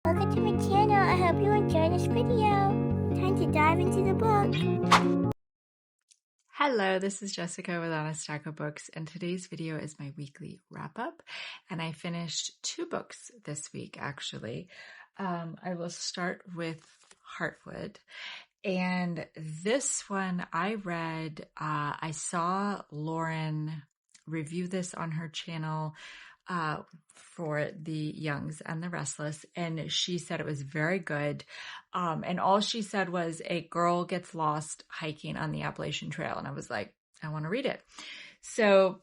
Welcome to my channel. I hope you enjoy this video. Time to dive into the book. Hello, this is Jessica with On a Stack of Books, and today's video is my weekly wrap-up, and I finished 2 books this week, actually. I will start with Heartwood, and this one I read, I saw Lauren review this on her channel for the Youngs and the Restless, and she said it was very good. And all she said was a girl gets lost hiking on the Appalachian Trail, and I was like, I want to read it. So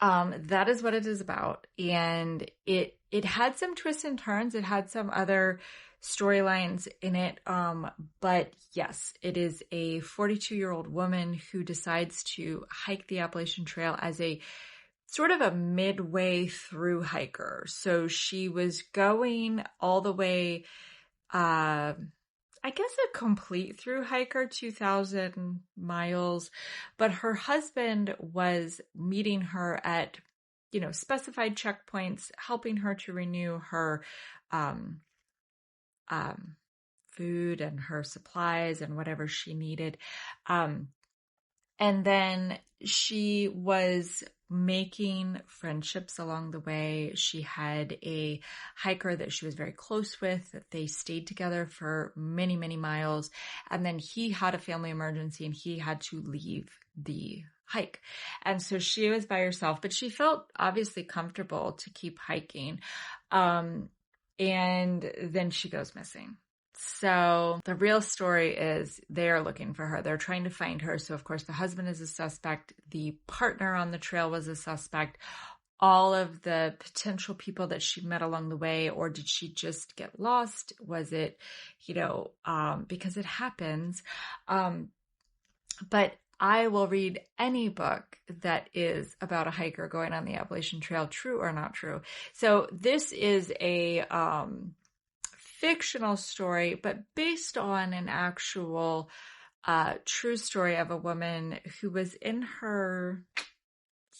that is what it is about, and it had some twists and turns. It had some other storylines in it, but yes, it is a 42-year-old woman who decides to hike the Appalachian Trail as a sort of a midway through hiker. So she was going all the way, I guess a complete through hiker, 2,000 miles, but her husband was meeting her at, specified checkpoints, helping her to renew her, food and her supplies and whatever she needed. And then she was making friendships along the way. She had a hiker that she was very close with, that they stayed together for many, many miles. And then he had a family emergency and he had to leave the hike. And so she was by herself, but she felt obviously comfortable to keep hiking. And then she goes missing. So the real story is they are looking for her. They're trying to find her. So of course the husband is a suspect. The partner on the trail was a suspect. All of the potential people that she met along the way, or did she just get lost? Was it, because it happens. But I will read any book that is about a hiker going on the Appalachian Trail, true or not true. So this is a, fictional story, but based on an actual true story of a woman who was in her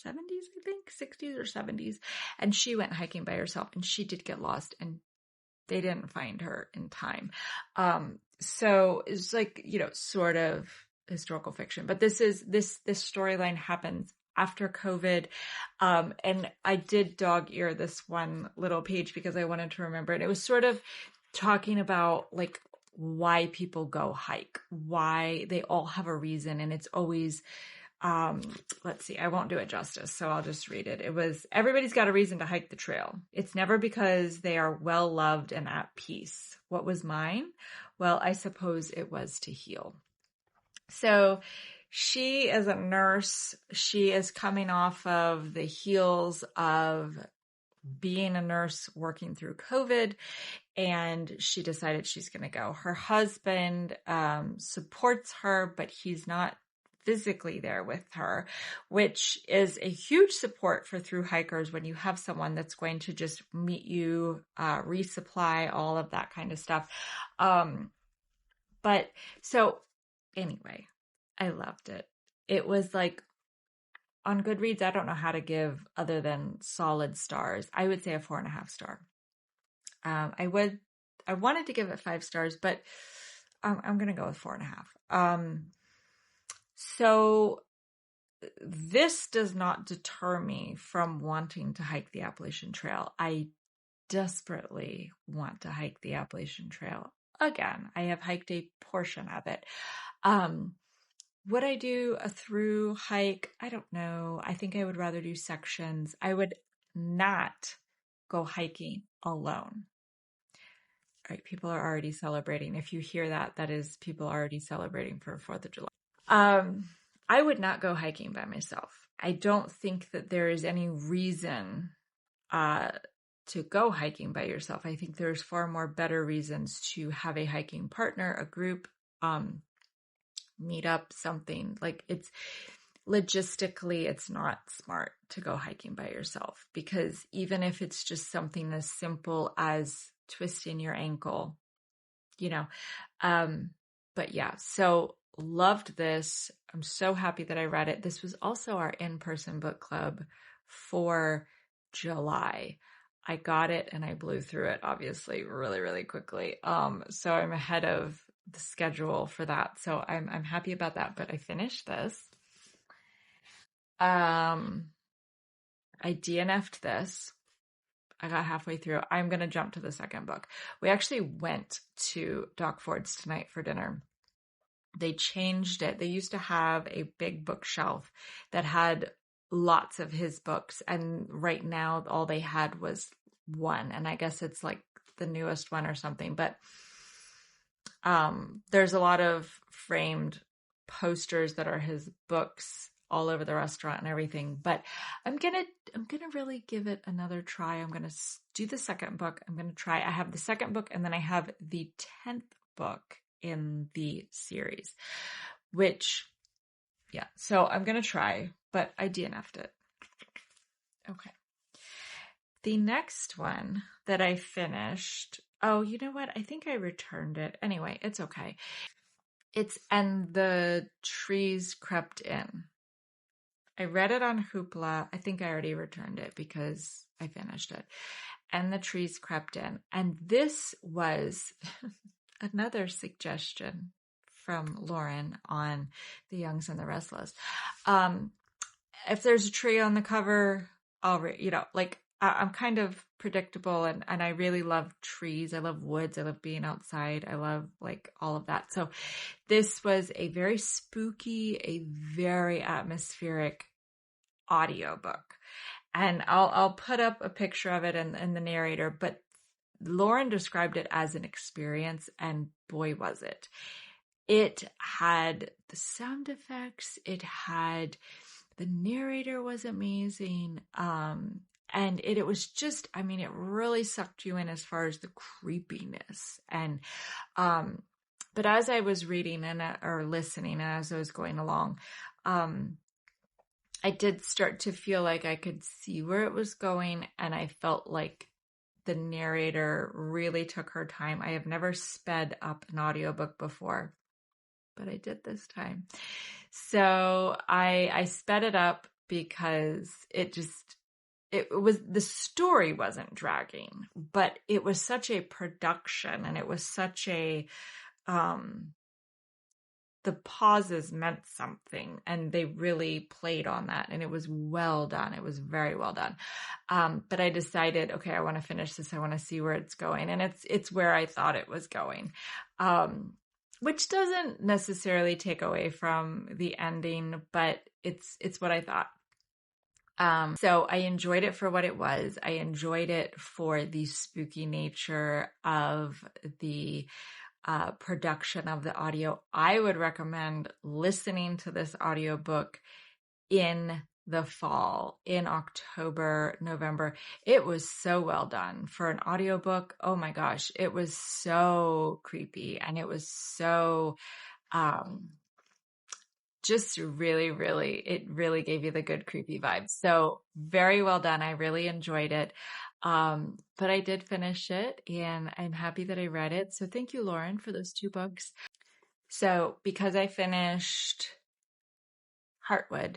70s, I think, 60s or 70s, and she went hiking by herself, and she did get lost, and they didn't find her in time. So it's like, sort of historical fiction, but this storyline happens after COVID. And I did dog ear this one little page because I wanted to remember it. It was sort of talking about like why people go hike, why they all have a reason. And it's always, let's see, I won't do it justice, so I'll just read it. It was, everybody's got a reason to hike the trail. It's never because they are well loved and at peace. What was mine? Well, I suppose it was to heal. So she is a nurse. She is coming off of the heels of being a nurse working through COVID, and she decided she's going to go. Her husband supports her, but he's not physically there with her, which is a huge support for through hikers when you have someone that's going to just meet you, resupply, all of that kind of stuff. But so anyway, I loved it. It was like, on Goodreads, I don't know how to give other than solid stars. I would say a 4.5 star. I wanted to give it 5 stars, but I'm going to go with 4.5. So this does not deter me from wanting to hike the Appalachian Trail. I desperately want to hike the Appalachian Trail again. I have hiked a portion of it. Would I do a through hike? I don't know. I think I would rather do sections. I would not go hiking alone. All right, people are already celebrating. If you hear that, that is people already celebrating for 4th of July. I would not go hiking by myself. I don't think that there is any reason to go hiking by yourself. I think there's far more better reasons to have a hiking partner, a group, meet up, something. Like, it's logistically, it's not smart to go hiking by yourself, because even if it's just something as simple as twisting your ankle, but yeah, so loved this. I'm so happy that I read it. This was also our in-person book club for July. I got it and I blew through it, obviously, really, really quickly. So I'm ahead of the schedule for that. So I'm happy about that, but I finished this. I DNF'd this. I got halfway through. I'm going to jump to the second book. We actually went to Doc Ford's tonight for dinner. They changed it. They used to have a big bookshelf that had lots of his books. And right now, all they had was one. And I guess it's like the newest one or something. But there's a lot of framed posters that are his books all over the restaurant and everything. But I'm gonna really give it another try. I'm gonna do the second book. I'm gonna try. I have the second book, and then I have the 10th book in the series, which, yeah. So I'm gonna try, but I DNF'd it. Okay. The next one that I finished. Oh, you know what? I think I returned it. Anyway, it's okay. It's And the Trees Crept In. I read it on Hoopla. I think I already returned it because I finished it. And the Trees Crept In. And this was another suggestion from Lauren on The Youngs and the Restless. If there's a tree on the cover, I'll I'm kind of predictable, and I really love trees. I love woods. I love being outside. I love like all of that. So this was a very spooky, a very atmospheric audiobook. And I'll put up a picture of it in the narrator, but Lauren described it as an experience, and boy, was it. It had the sound effects. The narrator was amazing. And it was just, it really sucked you in as far as the creepiness. And, but as I was reading or listening, as I was going along, I did start to feel like I could see where it was going. And I felt like the narrator really took her time. I have never sped up an audiobook before, but I did this time. So I sped it up because the story wasn't dragging, but it was such a production, and it was such the pauses meant something, and they really played on that, and it was well done. It was very well done. But I decided, okay, I want to finish this. I want to see where it's going. And it's where I thought it was going. Which doesn't necessarily take away from the ending, but it's what I thought. So I enjoyed it for what it was. I enjoyed it for the spooky nature of the production of the audio. I would recommend listening to this audiobook in the fall, in October, November. It was so well done for an audiobook. Oh my gosh, it was so creepy, and it was so just really, really, it really gave you the good creepy vibes. So very well done. I really enjoyed it. But I did finish it, and I'm happy that I read it. So thank you, Lauren, for those 2 books. So because I finished Heartwood,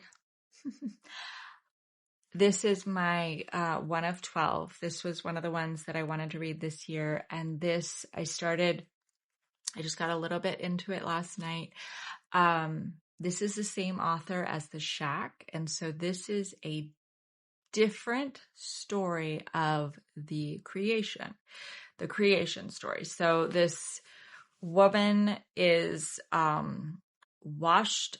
this is my one of 12. This was one of the ones that I wanted to read this year. And this, I just got a little bit into it last night. This is the same author as The Shack. And so this is a different story of the creation story. So this woman is washed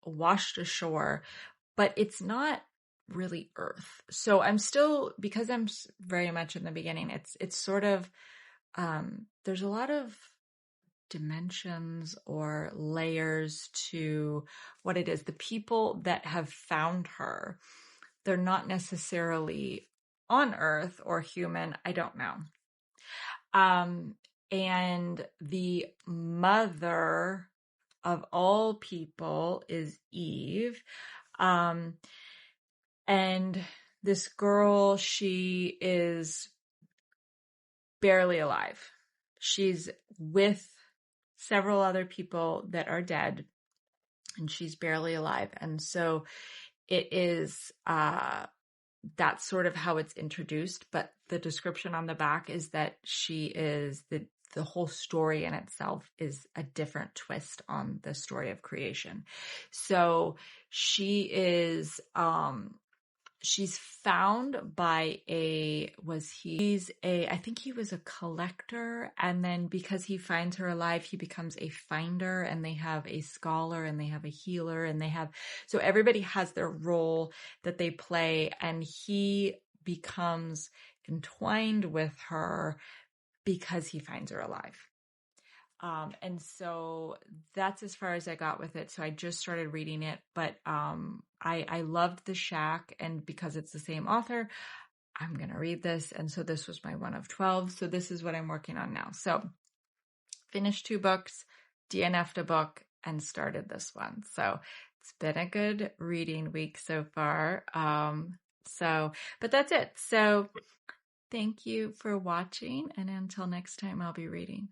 ashore, but it's not really Earth. So because I'm very much in the beginning, it's sort of, there's a lot of dimensions or layers to what it is. The people that have found her, they're not necessarily on Earth or human. I don't know. And the mother of all people is Eve. And this girl, she is barely alive. She's with several other people that are dead, and she's barely alive. And so it is that's sort of how it's introduced. But the description on the back is that she is the whole story in itself is a different twist on the story of creation. So she is, she's found by I think he was a collector. And then because he finds her alive, he becomes a finder, and they have a scholar and they have a healer, and so everybody has their role that they play, and he becomes entwined with her because he finds her alive. And so that's as far as I got with it. So I just started reading it, but I loved The Shack, and because it's the same author, I'm going to read this. And so this was my one of 12. So this is what I'm working on now. So finished 2 books, DNF'd a book, and started this one. So it's been a good reading week so far. But that's it. So thank you for watching. And until next time, I'll be reading.